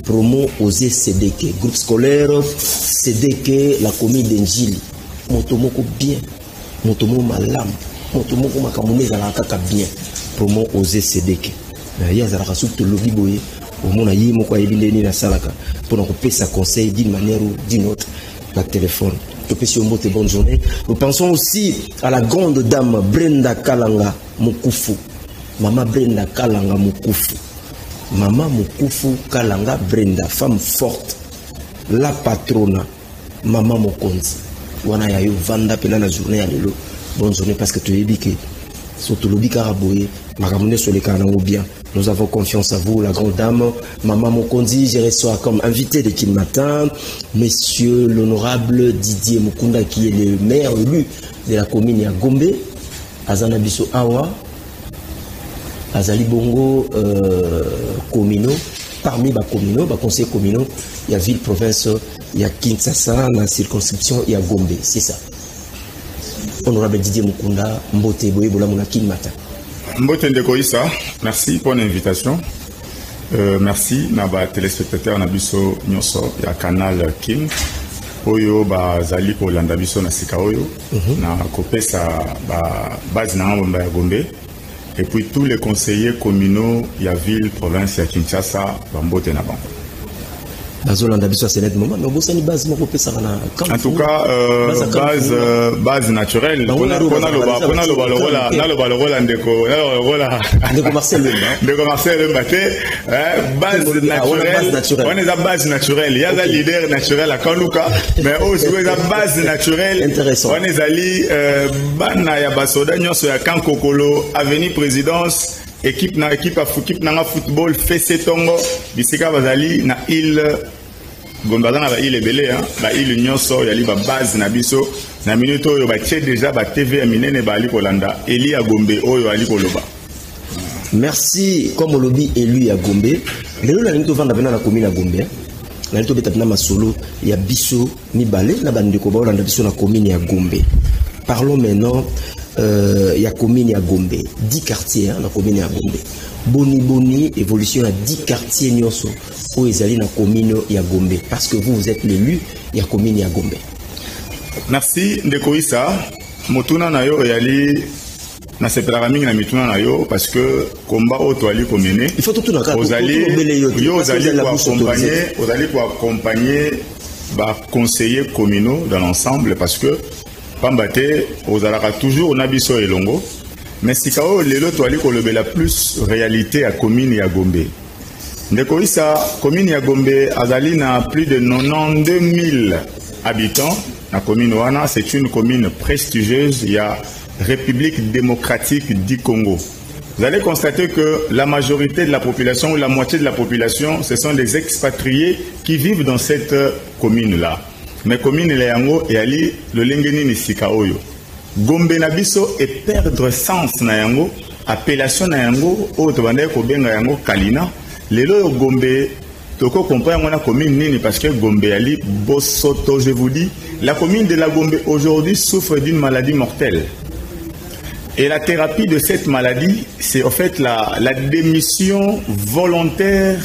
promo osé CDK, groupe scolaire CDK, la commune d'Enjili. Motomoko bien, motomo malam, motomoko makamune zalaka bien. Promo osé CDK. Il y a zalaka sous le lobby boye, au monde ayi moko ayebindeni na salaka pour nous couper sa conseil d'une manière ou d'une autre par téléphone. Bonne journée. Nous pensons aussi à la grande dame Brenda Kalanga Mukufu. Maman Brenda Kalanga Mukufu. Maman Mukufu Kalanga Brenda, femme forte. La patrona. Maman Mokonzi. Wana yayo vanda pela la journée à l'élo. Bonne journée parce que tu es dit que surtout le bikaraboye, maramune sur les canaux bien. Nous avons confiance à vous, la grande dame. Maman Mokondi, je reçois comme invité de Kin Matin, monsieur l'honorable Didier Mukunda, qui est le maire élu de la commune ya Gombe, Azana Biso Awa, Azali Bongo Komino, parmi les communaux, les conseils communaux, il y a ville, province, il y a Kinshasa, la circonscription, il y a Gombe, c'est ça. Honorable Didier Mukunda, Mbote Boye Bola Mona Kin Matin. Mbote Ndekoïsa, merci pour l'invitation. Merci à téléspectateurs Nabiso Nyoso, il y a Canal King. Oyo bazali ko landa biso na sika oyo na kopesa base na ngomba ya Gombe. Et puis tous les conseillers communaux, il y a ville, province, il y a Kinshasa, Mbote na bango. En tout cas, base naturelle. On est à base naturelle. Il y a des leaders naturels à Kanouka, mais aussi la base naturelle. On est allé Bana ya Basoda Nyoso ya Kankokolo, Avenue Présidence. Équipe na football fait ses tongo bisika bazali na île Gondala na île belé ba île Nyoso yali ba base na biso na minute oyo ba tie déjà ba TV minene ba ali kolanda eli ya Gombe oyo ali koloba. Merci comme lobby élu ya Gombe lelo na nito vanda bena na commune ya Gombe na nito beta na masolo ya biso mibale na bandeko ba olanda biso na commune ya Gombe. Parlons maintenant il y a commune à Gombe, 10 quartiers dans la commune à Gombe. Boni, évolution à 10 quartiers nyoso où ils allaient dans la commune à Gombe. Parce que vous êtes l'élu, il y a commune à Gombe. Merci Ndekoïsa. Motuna na yo yali na separa mingi na mituna na yo parce que combat auto ali komene. Il faut tout na vous allez accompagner ba conseillers communaux dans l'ensemble parce que Pambate, aux alaka toujours on a biso elongo, mais si kao lelo to ali kolobela plus réalité à commune ya Gombe. Ndekoïsa commune ya Gombe azali na plus de 92 000 habitants. La commune wana c'est une commune prestigieuse, il y a République démocratique du Congo. Vous allez constater que la majorité de la population ou la moitié de la population, ce sont des expatriés qui vivent dans cette commune là. Mais commune le yango et ali le lengeni ni sika oyo Gombe na biso et perdre sens na yango appellation na yango o to bande ko benga yango Kalina lelo Gombe toko comprendre na commune nini parce que Gombe ali Bosoto je vous dis la commune de la Gombe aujourd'hui souffre d'une maladie mortelle et la thérapie de cette maladie c'est en fait la démission volontaire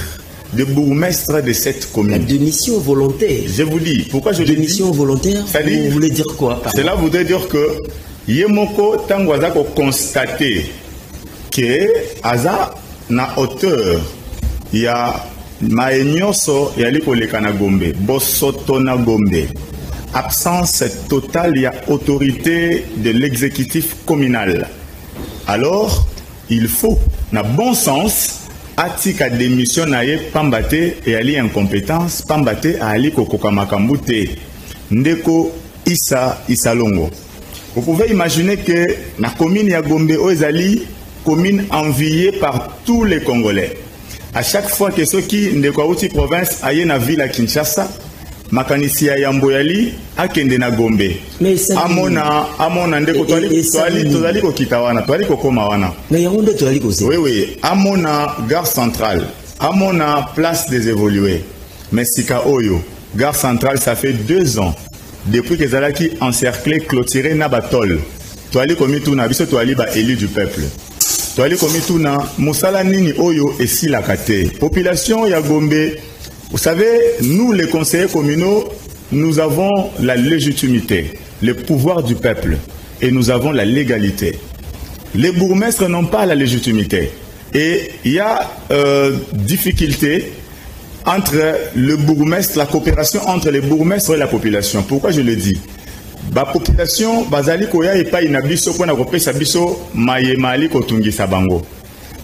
de bourgmestre de cette commune. La démission volontaire. Je vous dis, pourquoi je dis démission volontaire? Vous voulez dire quoi? Cela voudrait dire que Yemoko Tangwaza ko constater que Aza na hauteur il y a Maenyoso et Aliko Lekana Gombe, Bosoto na Gombe. Absence totale, il y a autorité de l'exécutif communal. Alors, il faut, na bon sens, atika démission naye pambate et ali incompétence pambate ali kokoka makambute ndeko Issa Longo. Vous pouvez imaginer que la commune ya Gombe Ozali commune enviée par tous les Congolais. À chaque fois que ceux qui ndeko outi province aye na ville à Kinshasa makanisi ya Yamboyali akende na Gombe. Amona ndeko toali ko kitawana toali ko koma wana. Mais yonde toali ko se. Oui, amona gare centrale, amona place des évolués. Mais sika oyo, gare centrale ça fait 2 ans depuis que Zalaki encerclé clôturé na batol. Toali ko mituna biso toali ba élu du peuple. Toali ko mituna musala nini oyo esi la kate. Population ya Gombe Vous savez, nous les conseillers communaux, nous avons la légitimité, le pouvoir du peuple et nous avons la légalité. Les bourgmestres n'ont pas la légitimité et il y a difficulté entre le bourgmestre, la coopération entre les bourgmestres et la population. Pourquoi je le dis? La population, bazali koya et pas inabiso pour na kopesa biso mayemali kotungisa bango.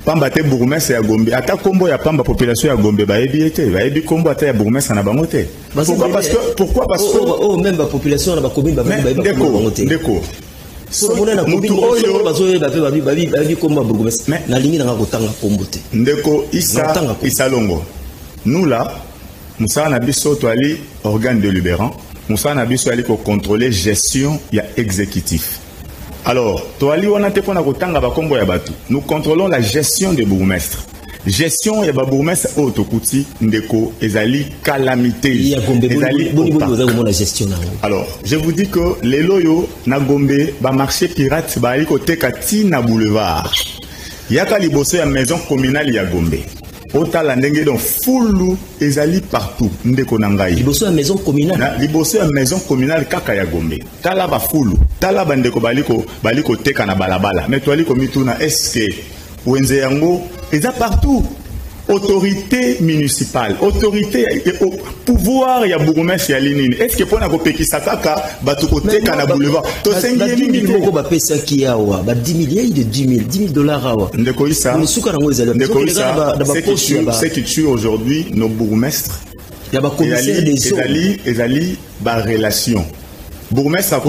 Pamba te bourgmestre ya Gombe, ata kombo ya pamba population ya Gombe baebi ete, baebi kombo ata ya bourgmestre na bango te. Pourquoi parce que même la population na ba commune ba bango bango te. Ndeko. Ndeko Issa Longo. Nous là, Moussa Nabiso Toali, organe délibérant, Moussa Nabiso Ali pour contrôler gestion et exécutif. Alors, Toali Wanate Pona Kotanga Bakombo Yabatu. Nous contrôlons la gestion des bourgmestres. Gestion ya bourgmestre Otokouti Ndeko ezali calamité. Alors, je vous dis que les loyaux na Gombe ba marché pirate ba ali côté Katina boulevard. Yaka liboso ya maison communale ya Gombe. Otala ndenge donc fulu ezali partout ndeko nangai. Liboso ya maison communale. Liboso ya maison communale kaka ya Gombe. Tala ba fulu. Tala bandeko baliko teka na balabala. Mais toali komituna est-ce Wenze yango eza partout. Autorité municipale, autorité pouvoir ya bourgmestre ya linini. Est-ce que pona kopekisa kaka batu koteka na boulevard to sengi mingi moko ba pesa ki yawa ba 10 millions de 10 000 dollars awa. Ndeko Issa. Ce qui tue aujourd'hui nos bourgmestres. Ya ba commissaire des eaux. Ezali ba relation. Bourgmestre a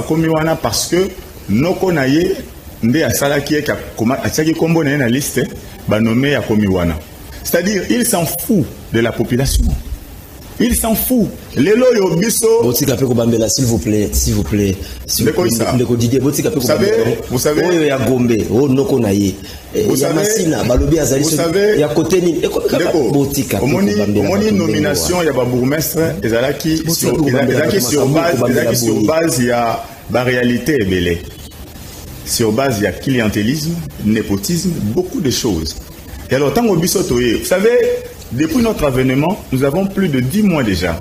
commis wana parce que noko na ye nde asalaki eka atiaki kombo na liste ba nommé ya komi wana. C'est-à-dire il s'en fout de la population. Il s'en fout. Lelo yo biso botika pe ko bambela s'il vous plaît. Vous savez oyo ya Gombe o noko na ye. Ya Masina balobi azali ya côté ni botika pe ko bambela. Moni nomination ya ba bourgmestre ezalaki sur base ya ba réalité ebele. Sur base il y a clientélisme, népotisme, beaucoup de choses. Et alors, tant vous savez, depuis notre avènement, nous avons plus de 10 mois déjà.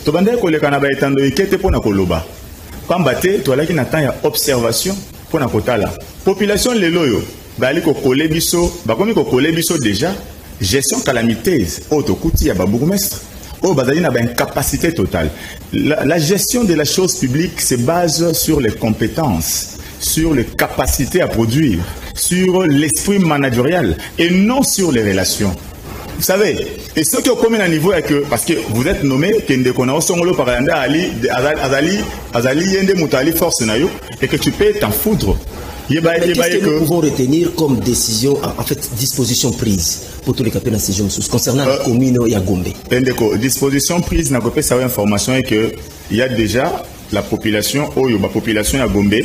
Tobande ko le Canada etando ikete pona koloba. Pambate to la ki natan ya observation pona kotala. Population leloyo, bali ko kole biso, ba komi ko kole biso déjà, gestion calamiteuse, autokuti ya ba bourgmestre. Oh, bazali na ba incapacité totale. La gestion de la chose publique se base sur les compétences, sur les capacités à produire, sur l'esprit managérial et non sur les relations. Vous savez, et ce qui est commun à niveau est que, parce que vous êtes nommé, et que tu peux t'en foutre. Qu'est-ce que nous pouvons retenir comme décision, en fait, disposition prise pour tous les capitaines de séjour concernant la commune et Gombe? Disposition prise, n'a pas savoir information est que il y a déjà la population, la population à Gombe,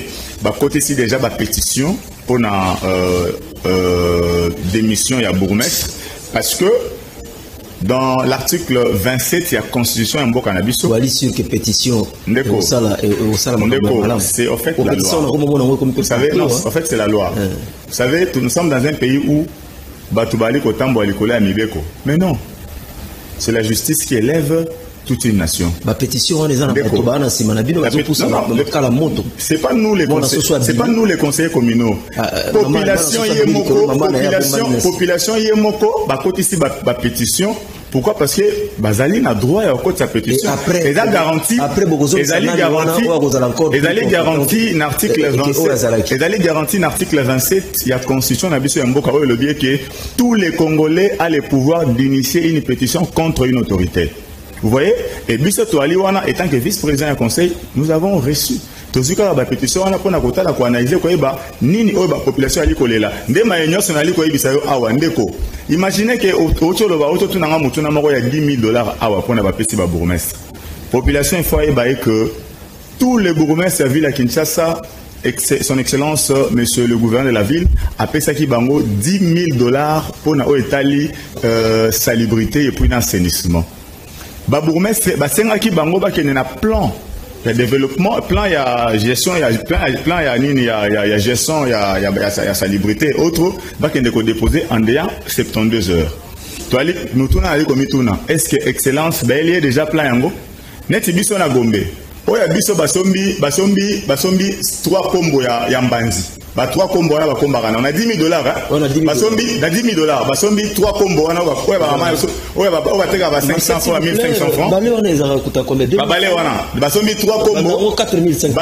côté ici déjà la pétition pour la démission et à bourgmestre, parce que dans l'article 27, il y a constitution et Mboka Nabiso. Vous allez sur que pétition c'est en fait la loi. Vous savez, non, en fait c'est la loi. Vous savez, nous sommes dans un pays où Batubali Kotambo Alikola Amibeko. Mais non, c'est la justice qui élève toute une nation. C'est pas nous les conseillers, c'est pas nous les conseillers communaux. Population Yemoko, bakoti ici ba pétition. Pourquoi? Parce que Bazali n'a droit à côté sa pétition. Et la garantie, l'article 27, il y a constitution d'Abisso Mboka le biais que tous les Congolais ont le pouvoir d'initier une pétition contre une autorité. Vous voyez? Et Bisso Toaliwana, étant que vice-président du conseil, nous avons reçu. Tozuka la pétition, on a pris la analyser quoi ba nini oba population ali kolela. Nde mayenyo sonali ko ibisa yo awa ndeko. Imaginez que autour de auto tunanga mutuna moko ya $10,000 awa pona ba pesi ba bourgmestre. Population il faut y que tous les bourgmestres de la ville à Kinshasa, son excellence monsieur le gouverneur de la ville a payé ça qui bango $10,000 pour na Itali salubrité et puis l'assainissement. Ba bourgmestre ba senga ki bango ba kene na plan de développement, plan ya gestion, ya plan ya nini ya gestion, ya salubrité autre ba kene ko déposer en déant 72 heures. toali mutuna ali komituna est-ce que excellence ba eli déjà plan yango neti biso na Gombe oya biso basombi 3 kombo ya mbanzi ba 3 kombo wana bakombaka na $10,000 basombi na $10,000 basombi 3 kombo wana oya ba mama oya ba teka ba 500 francs 1500 francs bale wana ezaka kuta combien ba bale wana basombi 3 kombo 4500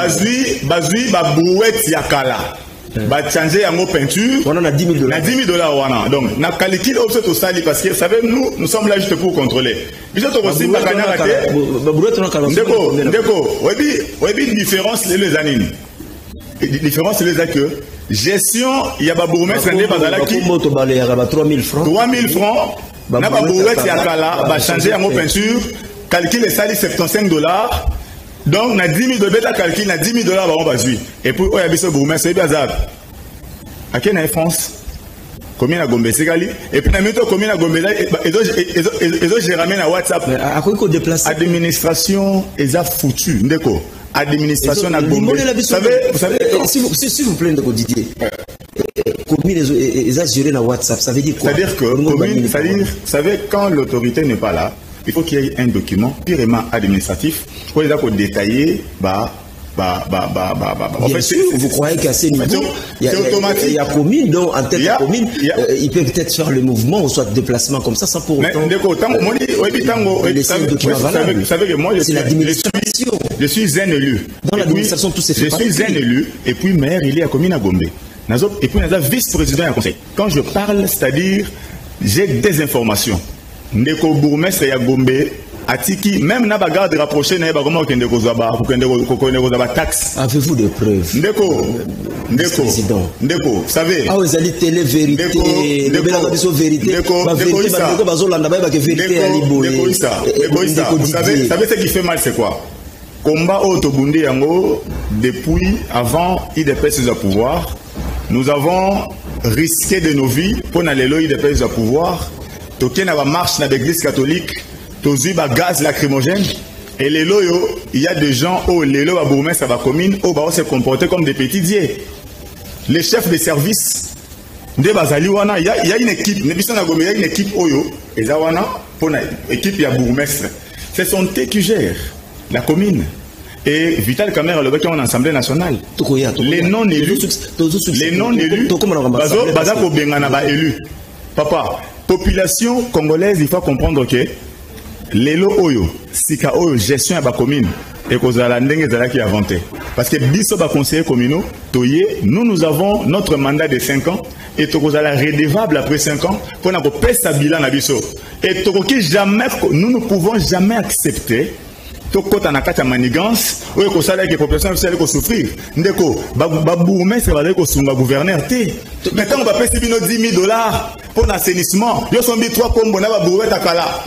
bazui ba brouette ya kala ba changer yango peinture on a $10,000 na $10,000 wana donc na calcul option to sali parce que vous savez nous sommes là juste pour contrôler biso to aussi ba kana te ba brouette na kala ndeko webi différence les années différence les a que gestion il y a ba bourgmestre ndé bazala ki moto bale ya ba 3000 francs na ba brouette ya kala ba changer yango peinture calcul sali $75. Donc, na $10,000 calcul, na $10,000 on va jouer. Et puis, on y a besoin de bourgmestre, c'est bizarre. À quelle est France? Combien à Gombe, c'est gali? Et puis, na méthode combien à Gombe, et donc, j'ai ramené à WhatsApp. À quoi qu'on déplace? Administration, ils ont foutu, ndeko. Administration à Gombe. Vous savez, s'il vous plaît, ndeko Didier. Combien ils ont géré dans WhatsApp, ça veut dire quoi? C'est-à-dire que, vous savez, quand l'autorité n'est pas là, il faut qu'il y ait un document purement administratif pour les avoir détaillé. En fait, vous croyez qu'à ce niveau, il y a commune, donc en tête de commune, il peut peut-être faire le mouvement ou soit déplacement comme ça sans pour autant. Vous savez que moi, c'est l'administration. Je suis un élu. Dans l'administration, tout s'est fait. Je suis un élu et puis maire, il est à commune à Gombe. Et puis, on a vice-président à conseil. Quand je parle, c'est-à-dire, j'ai des informations. Ndeko bourgmestre ya Gombe atiki même na bagarde rapproché na ba comment kende kozaba taxe. Avez-vous des preuves? Ndeko vous savez ah vous allez télé vérité le bela biso vérité ba vérité ba bazolanda ba ke vérité ya liboye. Vous savez ce qui fait mal c'est quoi? Combat autobundi yango depuis avant IDPS au pouvoir, nous avons risqué de nos vies pour aller lo IDPS au pouvoir. Toké na ba marche na l'église catholique, tozu ba gaz lacrymogène et les loyo, il y a des gens au les loyo ba bourgmestre ba commune au ba se comporter comme des petits dieux. Les chefs de service de bazali wana il y a une équipe, ne biso na Gombe il y a une équipe oyo et za wana pour na équipe ya bourgmestre. C'est son thé qui gère la commune. Et Vital Kamera le bec en Assemblée nationale. Les non élus baza ko bengana ba élus. Papa population congolaise, il faut comprendre que lelo oyo, sika oyo gestion à ba commune et kozala ndenge zala qui inventé. Parce que biso ba conseiller communaux, toyé, nous avons notre mandat de 5 ans et tokozala redevable après 5 ans pour na ko pesa bilan na biso. Et tokoki jamais nous ne pouvons jamais accepter tokota na kata manigance oyo ko sala que population sala ko souffrir. Ndeko ba bourgmestre ba ko sunga gouverneur té. Maintenant on va payer bino $10,000 pour l'assainissement. Yo sombi 3 kombo na ba brouette akala.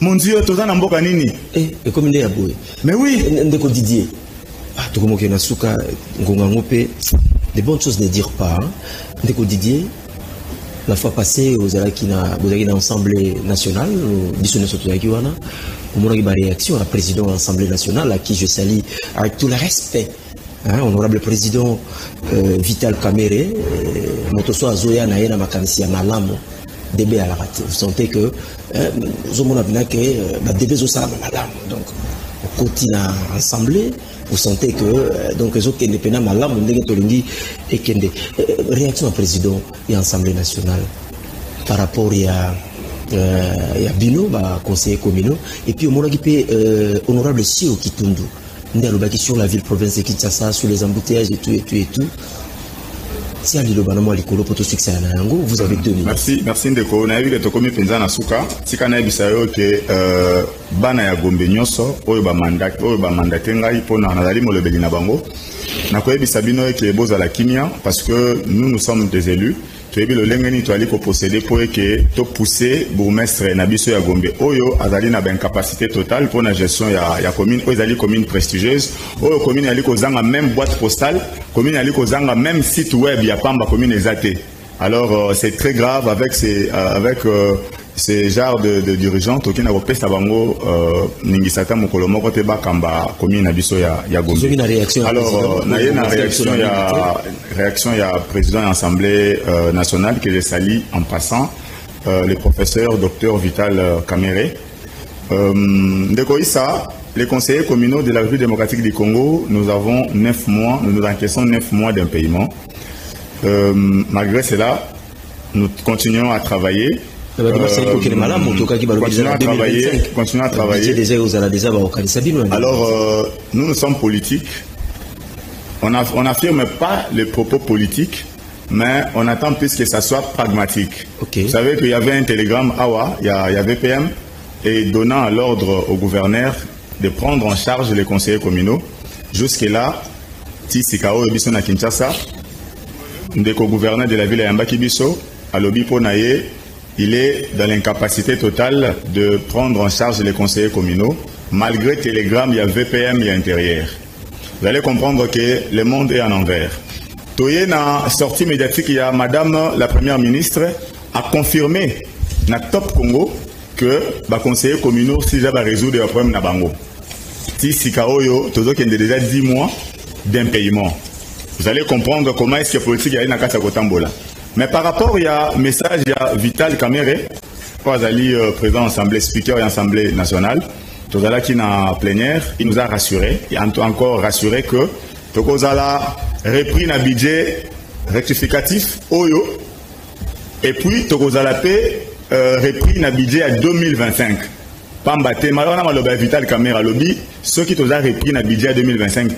Mon Dieu, toza na mboka nini? Et comme il est à boue. Mais oui, ndeko Didier. Ah to komo ke na suka ngonga ngope. Des bonnes choses ne dire pas. Ndeko Didier. La fois passée, vous avez dans l'Assemblée nationale, on a eu une réaction à la présidente de l'Assemblée nationale, à qui je salue avec tout le respect. Honorable président Vital Kamere, Motoso Azoya Naena Makanisia Malamo, DB à la rate. Vous sentez que Zomona Binake, DB Zosa Malamo. Donc, au quotidien assemblée, vous sentez que donc les autres indépendants malades et kende réaction au président et à l'Assemblée nationale par rapport à Bino, conseiller communal et puis au moment honorable Sio Kitundu sur la ville province de Kinshasa, sur les embouteillages et tout. Si à l'île Banamo Alikolo pour tout succès à Nango, vous avez 2 minutes. Merci Ndeko. On a vu que tu commis Penza Nasuka. Si on a vu ça que Bana ya Gombe Nyoso, oyo ba mandaté ngai pour na nazali molobeli na bango. Na koyebi sabino que boza la kimia parce que nous sommes des élus. Tu as vu le lengeni tu ali ko posséder pour que to pousser bourgmestre na biso ya Gombe. Oyo azali na ben capacité totale pour la gestion ya commune. Oyo azali commune prestigieuse. Oyo commune ali ko zanga même boîte postale, commune ali ko zanga même site web ya pamba commune ezate. Alors c'est très grave avec ces genres de dirigeants qui n'a pas bango ningisata mokolo moko te bakamba commune na biso ya Gombe. Alors na yena réaction ya président de l'Assemblée nationale que je salue en passant le professeur Dr Vital Kamerhe. Les conseillers communaux de la République démocratique du Congo, nous avons 9 mois, nous encaissons 9 mois d'impayement. Malgré cela, nous continuons à travailler. Continuons à travailler. Alors, nous sommes politiques. On n'affirme pas les propos politiques, mais on attend plus que ça soit pragmatique. Okay. Vous savez qu'il y avait un télégramme AWA, il y a VPM, et donnant l'ordre au gouverneur de prendre en charge les conseillers communaux. Jusque-là, Tisikao Ebiso na Kinshasa, le gouverneur de la ville Yambaki Biso, à Lobi Ponaye, il est dans l'incapacité totale de prendre en charge les conseillers communaux. Malgré télégramme, il y a VPM et intérieur. Vous allez comprendre que le monde est en envers. Toye na sortie médiatique, il y a Madame la Première ministre a confirmé na Top Congo que les conseillers communaux, si j'ai résoudre le problème na bango. Si Sikaoyo, tout qui a déjà 10 mois d'impayement. Vous allez comprendre comment est-ce que la politique est dans la Kotambola. Mais par rapport, il y a un message, il y a Vital Kamerhe, président de l'Assemblée, speaker de l'Assemblée nationale, tout à l'heure qui est en plénière, il nous a rassuré, il a encore rassuré que tout à l'heure repris un budget rectificatif, Oyo, et puis tout à l'heure repris un budget à 2025. Pambate, malheureusement, Vital Kamerhe lobby, ceux qui ont repris un budget à 2025,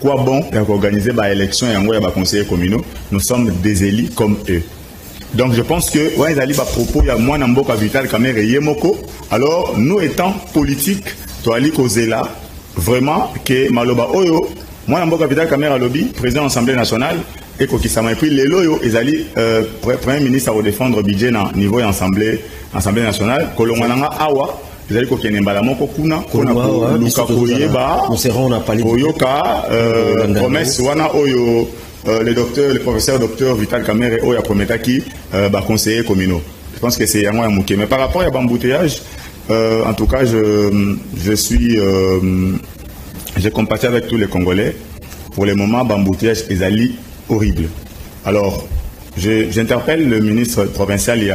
quoi bon organiser l'élection et envoyer les conseillers communaux, nous sommes des élus comme eux. Donc je pense que ouais, ils propos il y a moi Namboka Vital Kamerhe Yemoko. Alors nous étant politiques, toi ali là vraiment que Maloba Oyo, moi Namboka Vital Kamerhe lobby, président de l'Assemblée nationale, et Kokisama et puis les loyo, ils allaient premier ministre à défendre le budget au niveau de l'Assemblée nationale, Kolongananga Awa. Vous allez qu'on embala moko kuna luka koyeba oyoka promesse wana oyo le professeur docteur Vital Kamerhe oyo a prometaki conseiller communaux. Je pense que c'est yango ya muké. Mais par rapport à l'embouteillage, en tout cas je compatis avec tous les Congolais. Pour le moment, l'embouteillage est horrible. Alors j'interpelle le ministre provincial, il y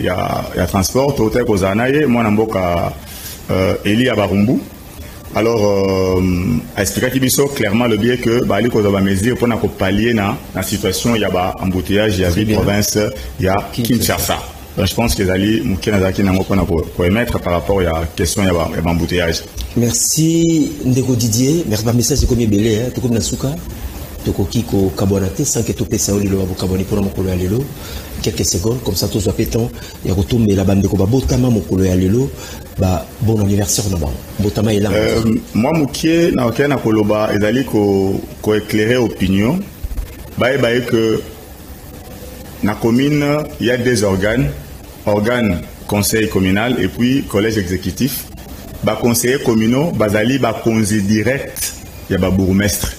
a transport, Totek Ozanaye, moi Namboka Eli Abarumbu. Alors, expliquer Kibiso clairement le biais que Bali Kozaba mesure pour pallier la situation, il y a embouteillage, il y a ville province, il y a Kinshasa. Donc, je pense que Zali Moukinazaki n'a pas pour émettre par rapport à la question de l'embouteillage. Merci Ndeko Didier, merci pour le message de Komi Belé, tout comme Nasuka. Tokoki ko kabonate sans que topé ça olilo abo kaboni pour mokolo ya lelo quelques secondes comme ça tous pétant ya kotombe la bande ko ba botama mokolo ya lelo ba bon anniversaire na ba botama ela moi mukie na okena koloba ezali ko éclairer opinion ba que na commune il y a des organes conseil communal et puis collège exécutif ba conseiller communaux bazali ba conseil direct ya ba bourgmestre.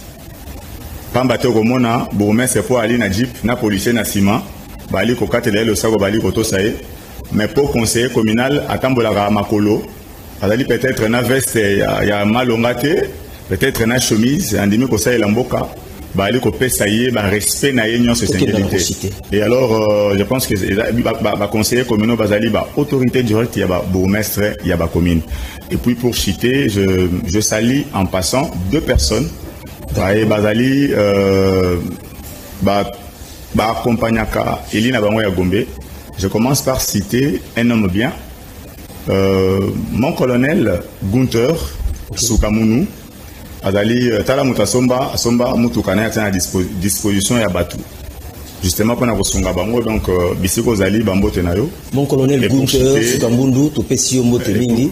Pambate Romona, bourgmestre pour aller na jeep, na policier na ciment, bali ko katele le sago bali ko to saye, mais pour conseiller communal atambola makolo, azali peut-être na veste ya malongate, peut-être na chemise, andimi ko saye lamboka, bali ko pesaye ba respect na yenyon société. Et alors je pense que ba conseiller communal bazali ba autorité directe ya ba bourgmestre ya ba commune. Et puis pour citer, je salue en passant 2 personnes. Bazali accompagnaka Elina Bangoya Gombe. Je commence par citer un homme bien, mon colonel Gunther Soukamounou. Azali Tala Mutasomba Somba Mutukana à disposition ya Batu. Justement pour na bango donc bisiko zali bambo tenayo mon colonel Gunther Soukamounou to pesio mbote mingi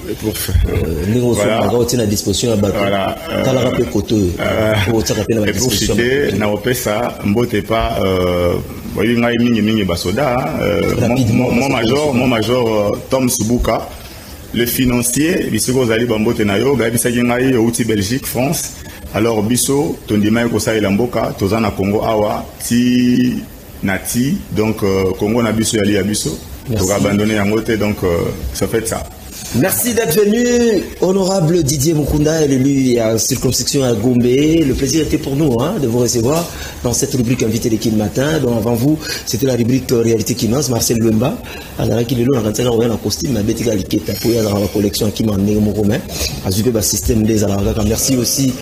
ningo so na disposition ya Batu tala rapé koto pour ça rappeler la disposition na opesa mbote pas voyez ngai mingi basoda mon major Tom Subuka le financier bisiko zali bambo tenayo ga bisaki ngai outi Belgique France. Alors biso tondima ko sa ilamboka tozana Congo awa ti nati donc Congo na biso yali ya biso to abandonner yango te donc ça fait ça. Merci d'être venu, honorable Didier Mukunda, élu à circonscription à Gombe. Le plaisir était pour nous de vous recevoir dans cette rubrique invité de Kin Matin. Donc avant vous, c'était la rubrique Réalité Kinance, Marcel Lemba. Alors qu'il est là, on a un costume, mais il y a la collection qui m'a donné mon romain. Azubé, système des alarmes. Merci aussi.